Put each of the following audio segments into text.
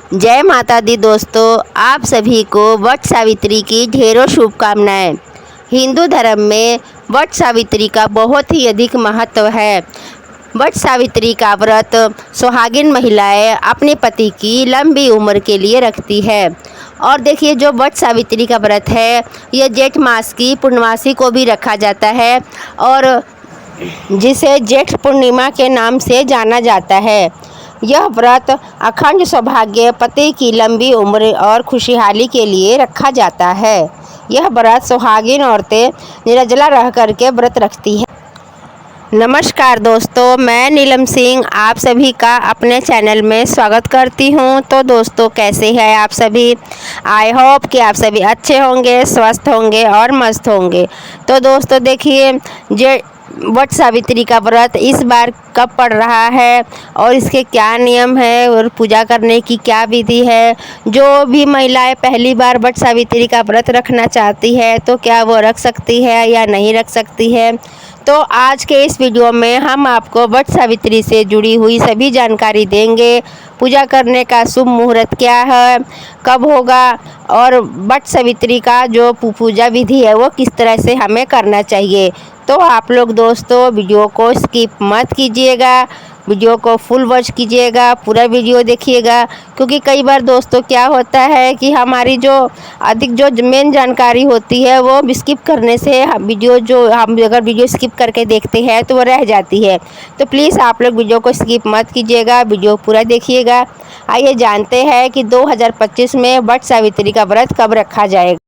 जय माता दी दोस्तों, आप सभी को वट सावित्री की ढेरों शुभकामनाएं। हिंदू धर्म में वट सावित्री का बहुत ही अधिक महत्व है। वट सावित्री का व्रत सुहागिन महिलाएं अपने पति की लंबी उम्र के लिए रखती है। और देखिए, जो वट सावित्री का व्रत है ये जेठ मास की पूर्णमासी को भी रखा जाता है और जिसे जेठ पूर्णिमा के नाम से जाना जाता है। यह व्रत अखंड सौभाग्य, पति की लंबी उम्र और खुशहाली के लिए रखा जाता है। यह व्रत सुहागिन औरतें निर्जला रह करके व्रत रखती हैं। नमस्कार दोस्तों, मैं नीलम सिंह आप सभी का अपने चैनल में स्वागत करती हूं। तो दोस्तों, कैसे हैं आप सभी? आई होप कि आप सभी अच्छे होंगे, स्वस्थ होंगे और मस्त होंगे। तो दोस्तों देखिए, जे वट सावित्री का व्रत इस बार कब पड़ रहा है और इसके क्या नियम है और पूजा करने की क्या विधि है। जो भी महिलाएं पहली बार वट सावित्री का व्रत रखना चाहती है तो क्या वो रख सकती है या नहीं रख सकती है। तो आज के इस वीडियो में हम आपको वट सावित्री से जुड़ी हुई सभी जानकारी देंगे। पूजा करने का शुभ मुहूर्त क्या है, कब होगा और वट सावित्री का जो पूजा विधि है वो किस तरह से हमें करना चाहिए। तो आप लोग दोस्तों वीडियो को स्किप मत कीजिएगा, वीडियो को फुल वॉच कीजिएगा, पूरा वीडियो देखिएगा। क्योंकि कई बार दोस्तों क्या होता है कि हमारी जो अधिक जो मेन जानकारी होती है वो स्किप करने से हम अगर वीडियो स्किप करके देखते हैं तो वो रह जाती है। तो प्लीज़ आप लोग वीडियो को स्किप मत कीजिएगा, वीडियो पूरा देखिएगा। आइए जानते हैं कि 2025 में वट सावित्री का व्रत कब रखा जाएगा।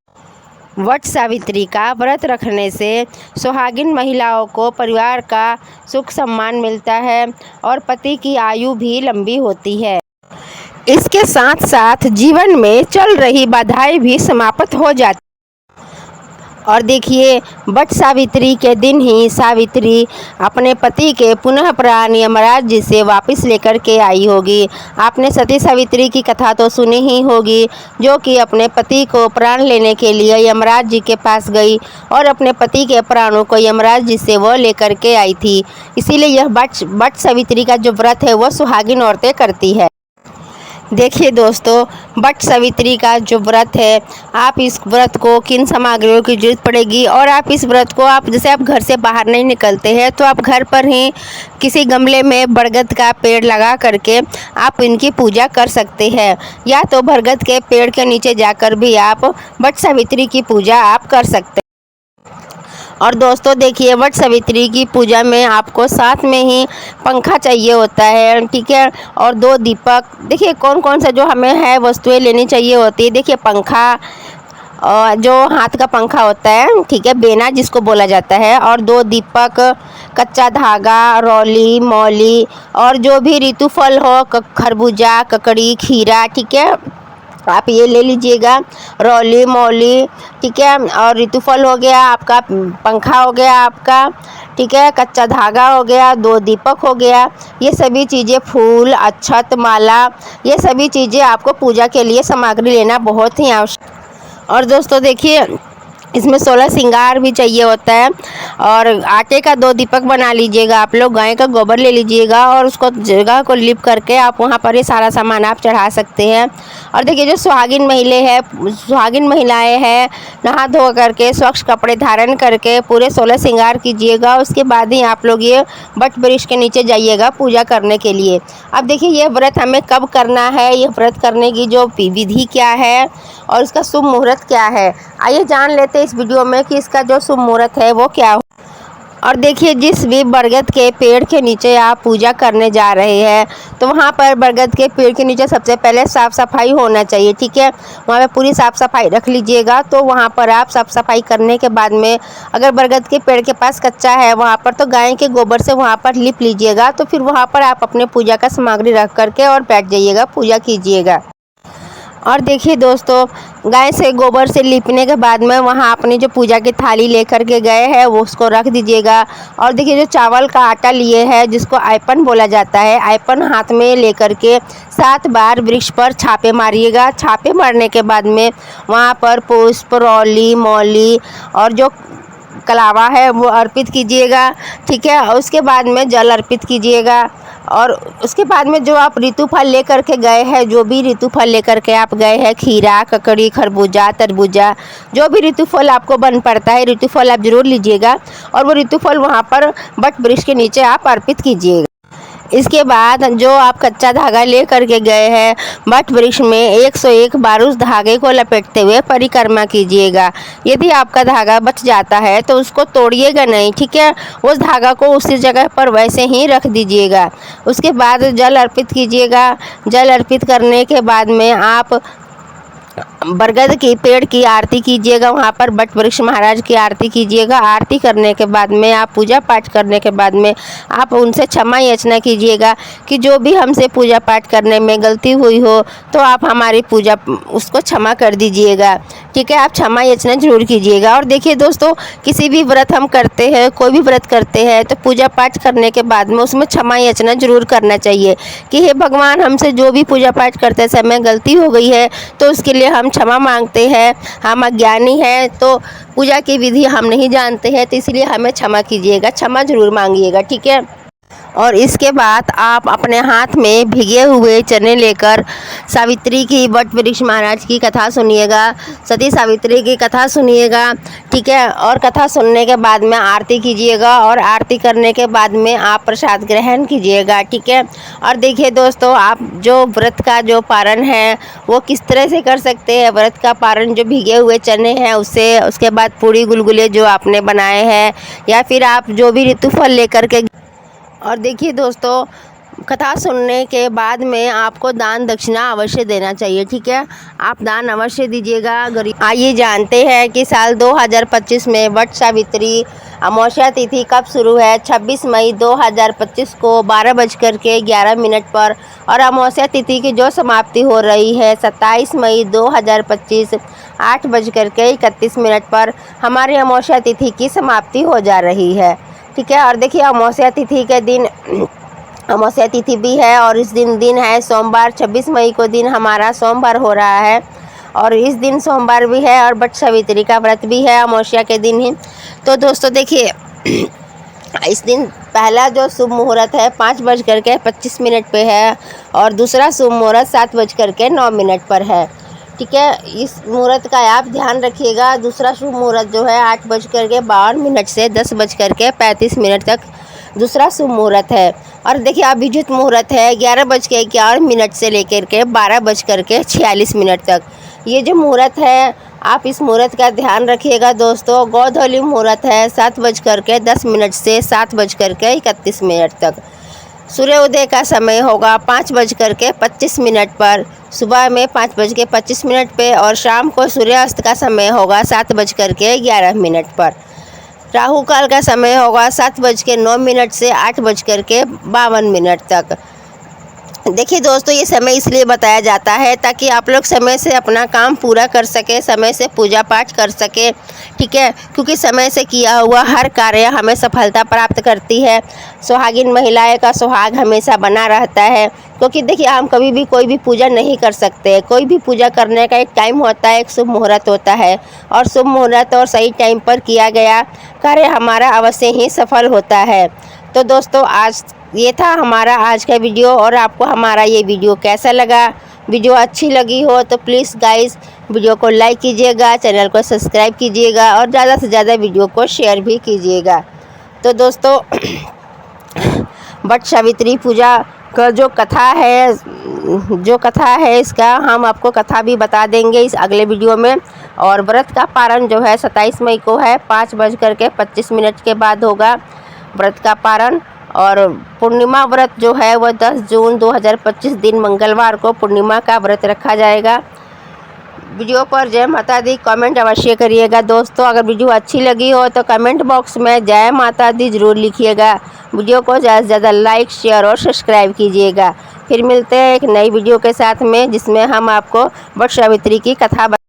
वट सावित्री का व्रत रखने से सुहागिन महिलाओं को परिवार का सुख सम्मान मिलता है और पति की आयु भी लंबी होती है। इसके साथ साथ जीवन में चल रही बाधाएं भी समाप्त हो जाती। और देखिए, वट सावित्री के दिन ही सावित्री अपने पति के पुनः प्राण यमराज जी से वापस लेकर के आई होगी। आपने सती सावित्री की कथा तो सुनी ही होगी, जो कि अपने पति को प्राण लेने के लिए यमराज जी के पास गई और अपने पति के प्राणों को यमराज जी से वो लेकर के आई थी। इसीलिए यह वट सावित्री का जो व्रत है वो सुहागिन औरतें करती है। देखिए दोस्तों, वट सावित्री का जो व्रत है, आप इस व्रत को किन सामग्रियों की जरूरत पड़ेगी और आप इस व्रत को जैसे आप घर से बाहर नहीं निकलते हैं तो आप घर पर ही किसी गमले में बरगद का पेड़ लगा करके आप इनकी पूजा कर सकते हैं। या तो बरगद के पेड़ के नीचे जाकर भी आप वट सावित्री की पूजा आप कर सकते हैं। और दोस्तों देखिए, वट सावित्री की पूजा में आपको साथ में ही पंखा चाहिए होता है, ठीक है, और 2 दीपक। देखिए कौन कौन सा जो हमें है वस्तुएं लेनी चाहिए होती है। देखिए पंखा, जो हाथ का पंखा होता है, ठीक है, बेना जिसको बोला जाता है, और 2 दीपक, कच्चा धागा, रौली, मौली और जो भी ऋतु फल हो, खरबूजा, ककड़ी, खीरा, ठीक है, आप ये ले लीजिएगा। रौली, मौली, ठीक है, और ऋतुफल हो गया आपका, पंखा हो गया आपका, ठीक है, कच्चा धागा हो गया, 2 दीपक हो गया। ये सभी चीज़ें, फूल, अक्षत, माला, ये सभी चीज़ें आपको पूजा के लिए सामग्री लेना बहुत ही आवश्यक। और दोस्तों देखिए, इसमें 16 श्रृंगार भी चाहिए होता है। और आटे का 2 दीपक बना लीजिएगा आप लोग, गाय का गोबर ले लीजिएगा और उसको जगह को लिप करके आप वहाँ पर ये सारा सामान आप चढ़ा सकते हैं। और देखिए, जो सुहागिन महिलाएं हैं, नहा धो करके स्वच्छ कपड़े धारण करके पूरे 16 श्रृंगार कीजिएगा। उसके बाद ही आप लोग ये वट वृक्ष के नीचे जाइएगा पूजा करने के लिए। अब देखिए, ये व्रत हमें कब करना है, ये व्रत करने की जो विधि क्या है और इसका शुभ मुहूर्त क्या है, आइए जान लेते हैं इस वीडियो में कि इसका जो शुभ मुहूर्त है वो क्या हो। और देखिए, जिस भी बरगद के पेड़ के नीचे आप पूजा करने जा रहे हैं तो वहाँ पर बरगद के पेड़ के नीचे सबसे पहले साफ़ सफाई होना चाहिए, ठीक है। वहाँ पे पूरी साफ़ सफाई रख लीजिएगा। तो वहाँ पर आप साफ़ सफाई करने के बाद में अगर बरगद के पेड़ के पास कच्चा है वहाँ पर तो गाय के गोबर से वहाँ पर लिप लीजिएगा। तो फिर वहाँ पर आप अपने पूजा का सामग्री रख करके और बैठ जाइएगा, पूजा कीजिएगा। और देखिए दोस्तों, गाय से गोबर से लीपने के बाद में वहाँ अपनी जो पूजा की थाली लेकर के गए हैं वो उसको रख दीजिएगा। और देखिए, जो चावल का आटा लिए है जिसको आयपन बोला जाता है, आयपन हाथ में लेकर के 7 बार वृक्ष पर छापे मारिएगा। छापे मारने के बाद में वहाँ पर पुष्प, रौली, मौली और जो कलावा है वो अर्पित कीजिएगा, ठीक है। और उसके बाद में जल अर्पित कीजिएगा। और उसके बाद में जो आप ऋतुफल लेकर के गए हैं, जो भी ऋतुफल लेकर के आप गए हैं, खीरा, ककड़ी, खरबूजा, तरबूजा, जो भी ऋतुफल आपको बन पड़ता है, ऋतुफल आप ज़रूर लीजिएगा और वो ऋतुफल वहाँ पर वट वृक्ष के नीचे आप अर्पित कीजिएगा। इसके बाद जो आप कच्चा धागा ले करके गए हैं, वट वृक्ष में 101 बार उस धागे को लपेटते हुए परिक्रमा कीजिएगा। यदि आपका धागा बच जाता है तो उसको तोड़िएगा नहीं, ठीक है। उस धागा को उसी जगह पर वैसे ही रख दीजिएगा। उसके बाद जल अर्पित कीजिएगा। जल अर्पित करने के बाद में आप बरगद के पेड़ की आरती कीजिएगा, वहाँ पर वट वृक्ष महाराज की आरती कीजिएगा। आरती करने के बाद में आप पूजा पाठ करने के बाद में आप उनसे क्षमा याचना कीजिएगा कि जो भी हमसे पूजा पाठ करने में गलती हुई हो तो आप हमारी पूजा उसको क्षमा कर दीजिएगा, ठीक है। आप क्षमा याचना जरूर कीजिएगा। और देखिए दोस्तों, किसी भी व्रत हम करते हैं, कोई भी व्रत करते हैं तो पूजा पाठ करने के बाद में उसमें क्षमा याचना जरूर करना चाहिए कि हे भगवान, हमसे जो भी पूजा पाठ करते समय गलती हो गई है तो उसके लिए हम क्षमा मांगते हैं। हम अज्ञानी हैं तो पूजा की विधि हम नहीं जानते हैं, तो इसलिए हमें क्षमा कीजिएगा, क्षमा जरूर मांगिएगा, ठीक है। और इसके बाद आप अपने हाथ में भीगे हुए चने लेकर सावित्री की, वट वृक्ष महाराज की कथा सुनिएगा, सती सावित्री की कथा सुनिएगा, ठीक है। और कथा सुनने के बाद में आरती कीजिएगा और आरती करने के बाद में आप प्रसाद ग्रहण कीजिएगा, ठीक है। और देखिए दोस्तों, आप जो व्रत का जो पारण है वो किस तरह से कर सकते हैं। व्रत का पारण जो भीगे हुए चने हैं उससे, उसके बाद पूड़ी गुलगुले जो आपने बनाए हैं, या फिर आप जो भी ऋतुफल लेकर के। और देखिए दोस्तों, कथा सुनने के बाद में आपको दान दक्षिणा अवश्य देना चाहिए, ठीक है। आप दान अवश्य दीजिएगा गरीब। आइए जानते हैं कि साल 2025 में वट सावित्री अमावस्या तिथि कब शुरू है। 26 मई 2025 को 12:11 पर और अमावस्या तिथि की जो समाप्ति हो रही है 27 मई 2025 8:31 पर हमारी अमावस्या तिथि की समाप्ति हो जा रही है, ठीक है। और देखिए, अमावस्या तिथि के दिन अमावस्या तिथि भी है और इस दिन है सोमवार। 26 मई को दिन हमारा सोमवार हो रहा है और इस दिन सोमवार भी है और वट सावित्री का व्रत भी है अमावस्या के दिन ही। तो दोस्तों देखिए, इस दिन पहला जो शुभ मुहूर्त है 5:25 पे है और दूसरा शुभ मुहूर्त 7:09 पर है, ठीक है। इस मुहूर्त का आप ध्यान रखिएगा। दूसरा शुभ मुहूर्त जो है 8:52 से 10:35 तक दूसरा शुभ मुहूर्त है। और देखिए, अभिजित मुहूर्त है 11:11 से लेकर के 12:46 तक। ये जो मुहूर्त है, आप इस मुहूर्त का ध्यान रखिएगा दोस्तों। गोधूली मुहूर्त है 7:10 से 7:31 तक। सूर्योदय का समय होगा 5:25 पर, सुबह में 5:25 पे और शाम को सूर्यास्त का समय होगा 7:11 पर। राहु काल का समय होगा 7:09 से 8:52 तक। देखिए दोस्तों, ये समय इसलिए बताया जाता है ताकि आप लोग समय से अपना काम पूरा कर सके, समय से पूजा पाठ कर सके, ठीक है। क्योंकि समय से किया हुआ हर कार्य हमें सफलता प्राप्त करती है। सुहागिन महिलाएं का सुहाग हमेशा बना रहता है। क्योंकि देखिए, हम कभी भी कोई भी पूजा नहीं कर सकते। कोई भी पूजा करने का एक टाइम होता है, एक शुभ मुहूर्त होता है और शुभ मुहूर्त और सही टाइम पर किया गया कार्य हमारा अवश्य ही सफल होता है। तो दोस्तों, आज ये था हमारा आज का वीडियो। और आपको हमारा ये वीडियो कैसा लगा? वीडियो अच्छी लगी हो तो प्लीज़ गाइस वीडियो को लाइक कीजिएगा, चैनल को सब्सक्राइब कीजिएगा और ज़्यादा से ज़्यादा वीडियो को शेयर भी कीजिएगा। तो दोस्तों, वट सावित्री पूजा का जो कथा है इसका हम आपको कथा भी बता देंगे इस अगले वीडियो में। और व्रत का पारण जो है 27 मई को है, 5:25 के बाद होगा व्रत का पारण। और पूर्णिमा व्रत जो है वह 10 जून 2025 दिन मंगलवार को पूर्णिमा का व्रत रखा जाएगा। वीडियो पर जय माता दी कमेंट अवश्य करिएगा दोस्तों। अगर वीडियो अच्छी लगी हो तो कमेंट बॉक्स में जय माता दी जरूर लिखिएगा। वीडियो को ज़्यादा से ज़्यादा लाइक, शेयर और सब्सक्राइब कीजिएगा। फिर मिलते हैं एक नई वीडियो के साथ में, जिसमें हम आपको वट सावित्री की कथा